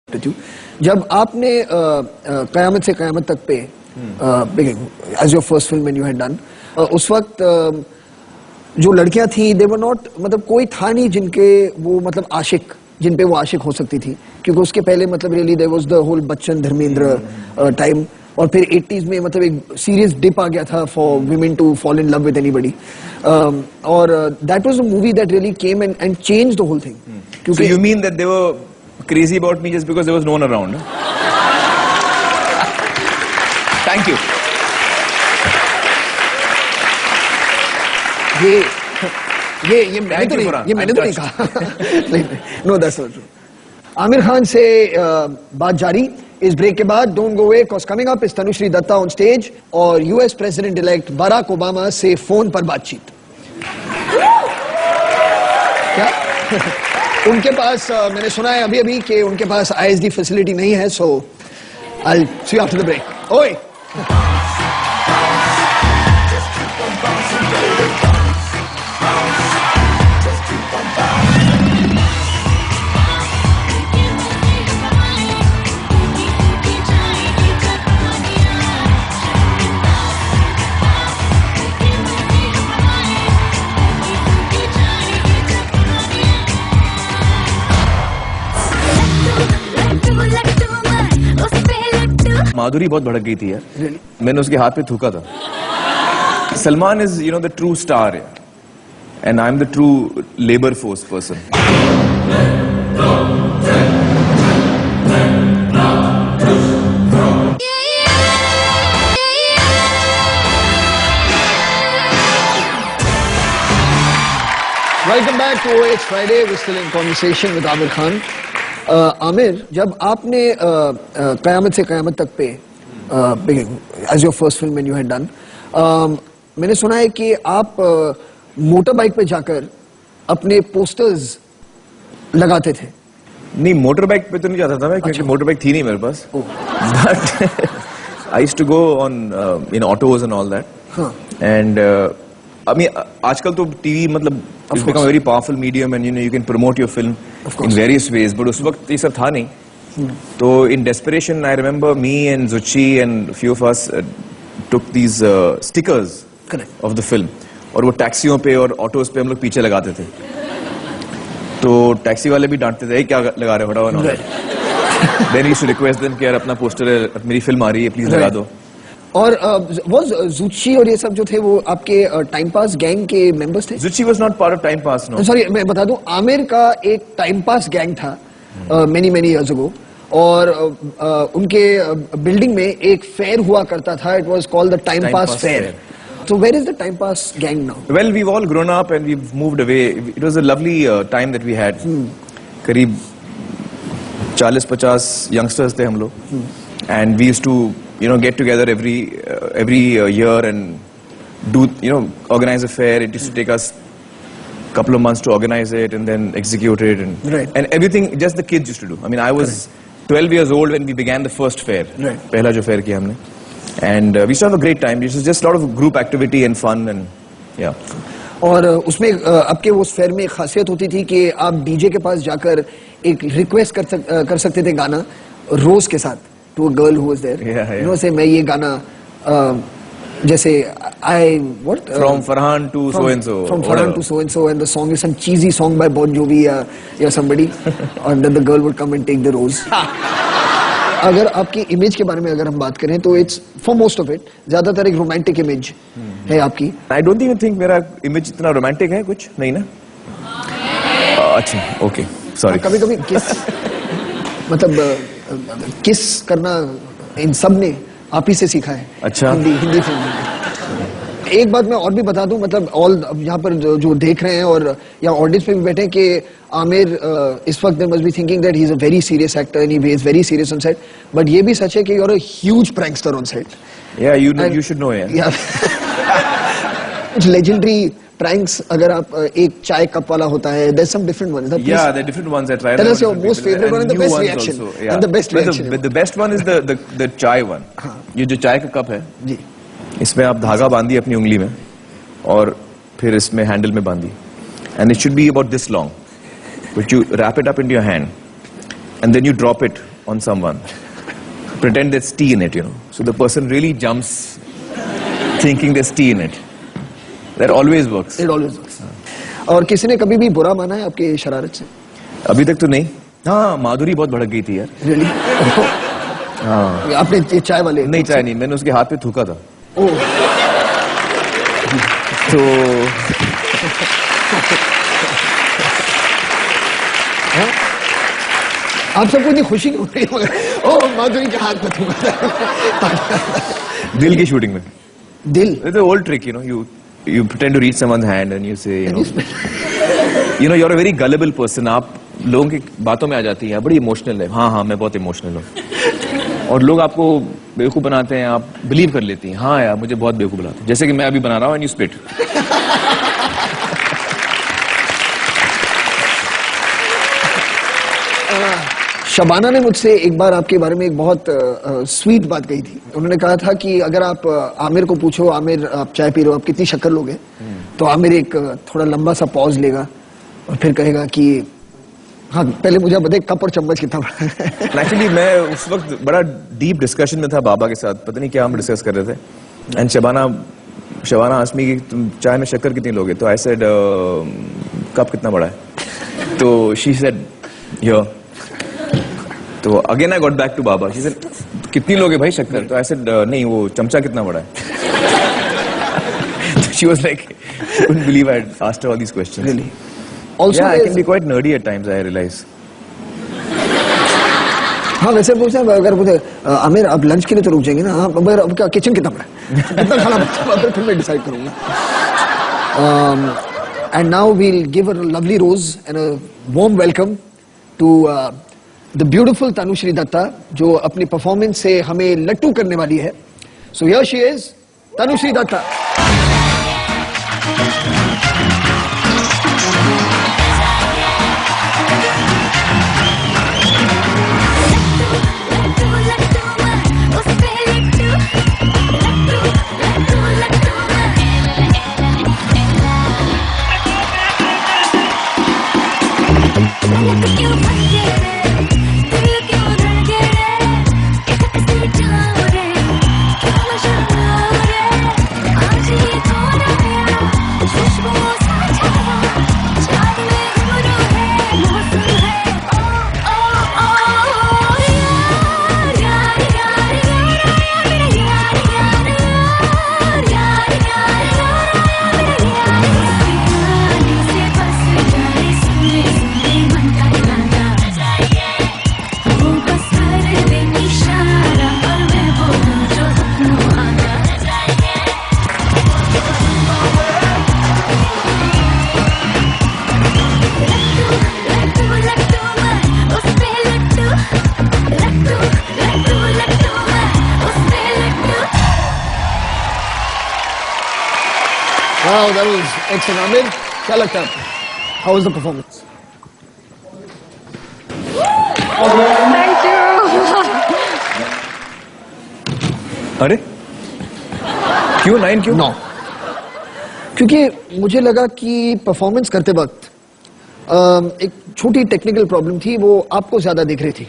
जब आपने कयामत से कयामत तक पे as your first film when you had done, उस वक्त जो लड़कियां थी दे वर नॉट, मतलब कोई था नहीं जिनके वो मतलब आशिक, जिन पे वो आशिक हो सकती थी, क्योंकि उसके पहले मतलब really there was the whole Bachchan Dharmendra time, और फिर 80s में मतलब एक सीरियस डिप आ गया था for women to fall in love with anybody, और that was a movie that really came and changed the whole thing. So you mean that they were crazy about me just because there was no one around? Thank you. ये मैंने तो नहीं कहा. No, that's not true. Aamir Khan से बात जारी इस break के बाद. Don't go away, cause coming up is Tanushree Dutta on stage और US president elect Barack Obama से फोन पर बातचीत. क्या उनके पास मैंने सुना है अभी कि उनके पास आईएसडी फैसिलिटी नहीं है, so I will see you after the break. ओए माधुरी बहुत भड़क गई थी यार. Really? मैंने उसके हाथ पे थूका था. Salman is you know the true star and I am the true labour force person. Welcome back to OH Friday. We're still in conversation with Aamir Khan. Aamir, जब आपने कयामत से कयामत तक पे as your first film when you had done, मैंने सुना है कि आप motor bike पे जाकर अपने पोस्टर्स लगाते थे. नहीं, मोटर बाइक पे तो नहीं जाता था मैं, क्योंकि मोटर बाइक थी नहीं मेरे पास. But I used to go on in autos and all that. And आजकल तो टीवी मतलब it's become a very powerful medium and you can promote your film in various ways, but उस वक्त ये सब था नहीं. तो in desperation I remember me and Zuchi and a few of us took these stickers of the film, और वो टैक्सियों पे और ऑटोज पे हम लोग पीछे लगाते थे. तो टैक्सी वाले भी डांटते थे, क्या लगा रहे हो बड़ा. Then we used to request them कि यार अपना पोस्टर है, मेरी फिल्म आ रही है, प्लीज लगा दो. और वो ज़ुची और ये सब जो थे वो आपके टाइम पास गैंग के मेंबर्स थे? ज़ुची was not part of time pass. No. Sorry, मैं बता दूं, आमिर का एक टाइम पास गैंग था many years ago, और उनके बिल्डिंग में एक फेयर हुआ करता था. It was called the time pass fair. So where is the time pass gang now? Well, we've all grown up and we've moved away. It was a lovely time that we had. करीब 40-50 youngsters थे हम लोग, and we used to get together every year and do organize a fair. It used to take us a couple of months to organize it and then execute it and everything just the kids used to do. I mean, I was 12 years old when we began the first fair. पहला जो fair किया हमने, and we used to have a great time. It was just a lot of group activity and fun and yeah. और उसमें आपके उस fair में एक खासियत होती थी कि आप डीजे के पास जाकर एक रिक्वेस्ट कर सकते थे गाना रोज के साथ to a girl who was there. You know, say मैं ये गाना जैसे from Farhan to so and so, from Farhan to so and so, and the song is some cheesy song by Bon Jovi या somebody, and then the girl would come and take the rose. अगर आपकी image के बारे में अगर हम बात करें तो it's for most of it ज्यादातर एक रोमांटिक इमेज है आपकी. I don't even think मेरा इमेज इतना रोमांटिक है, कुछ नहीं ना. अच्छा, okay, sorry. कभी किस मतलब किस करना इन सब ने आप ही से सीखा है. अच्छा. हिंदी फिल्म में. एक बात मैं और भी बता दूं, मतलब ऑल यहाँ पर जो देख रहे हैं और यहाँ ऑडियंस पे भी बैठे हैं कि आमिर इस वक्त they must be thinking that he is a very serious actor and he is very serious on set, but ये भी सच है कि you are a huge prankster on set. या you should know. Legendary pranks, अगर आप एक चाय कप वाला होता है, there's some different ones. Yeah, there are different ones I tried. Tell us your most favorite one and the best reaction. Also, yeah. And the best reaction. The best one is the chai one. ये जो चाय का cup है, जी, इसमें आप धागा बांधिए अपनी उंगली में और फिर इसमें हैंडल में बांधिए. And it should be about this long. but you wrap it up into your hand and then you drop it on someone, pretend there's tea in it, you know. So the person really jumps thinking there's tea in it. That always works. It always works. और किसी ने कभी भी बुरा माना है आपकी शरारत से? अभी तक तो नहीं. हाँ, माधुरी बहुत भड़क गई थी यार. Really? हाँ. आपने ये चाय वाले? नहीं, चाय नहीं, मैंने उसके हाथ पे थूका था. ओह. तो आप सबको इतनी खुशी नहीं हो रही मगर ओह माधुरी के हाथ में थूका. दिल की शूटिंग में. दिल? It's an old trick, you know. You pretend to reach someone's hand and you say, you know, you're a very gullible person. आप लोगों की बातों में आ जाती हैं, बड़ी इमोशनल है. हाँ, मैं बहुत इमोशनल हूँ. और लोग आपको बेवकूफ बनाते हैं, आप बिलीव कर लेती हैं. हाँ यार, मुझे बहुत बेवकूफ बनाते हैं. जैसे कि मैं अभी बना रहा हूँ, एंड यू स्प्लिट. शबाना ने मुझसे एक बार आपके बारे में एक बहुत स्वीट बात कही थी. उन्होंने कहा था कि अगर आप आमिर को पूछो, आमिर आप चाय पी रहे हो, आप कितनी शक्कर लोगे, तो आमिर एक थोड़ा लंबा सा पॉज लेगा और फिर कहेगा कि हाँ पहले मुझे बताइए कप और चम्मच कितना बड़ा है. एक्चुअली मैं उस वक्त बड़ा डीप डिस्कशन में था बाबा के साथ. पता नहीं क्या हम डिस्कस कर रहे थे. एंड शबाना आस्क्ड मी कि तुम चाय में शक्कर कितनी लोगे. तो आई सेड कप कितना बड़ा है. तो शी सेड हियर. तो again I got back to बाबा. शी सेड कितनी लोगे भाई शक्कर. तो आई सेड नहीं, वो चमचा कितना बड़ा है. She was like she couldn't believe I had asked all these questions. Really? Also, Yeah, I can be quite nerdy at times, I realize. हाँ वैसे पूछा अगर पूछे आमिर आप लंच के लिए तो रुक जाएंगे ना. हाँ मगर अब क्या किचन कितना बड़ा है, कितना खाना बचा, फिर मैं डिसाइड करूंगा. And now we'll give a lovely rose and a warm welcome to the beautiful Tanushree Dutta, जो अपनी परफॉर्मेंस से हमें लट्टू करने वाली है. So here she is, Tanushree Dutta. Wow, that was excellent. Amir, क्या लगता है आपको? How was the performance? Thank you. अरे क्यों 9 क्यों? 9. क्योंकि मुझे लगा कि परफॉर्मेंस करते वक्त एक छोटी टेक्निकल प्रॉब्लम थी, वो आपको ज्यादा दिख रही थी.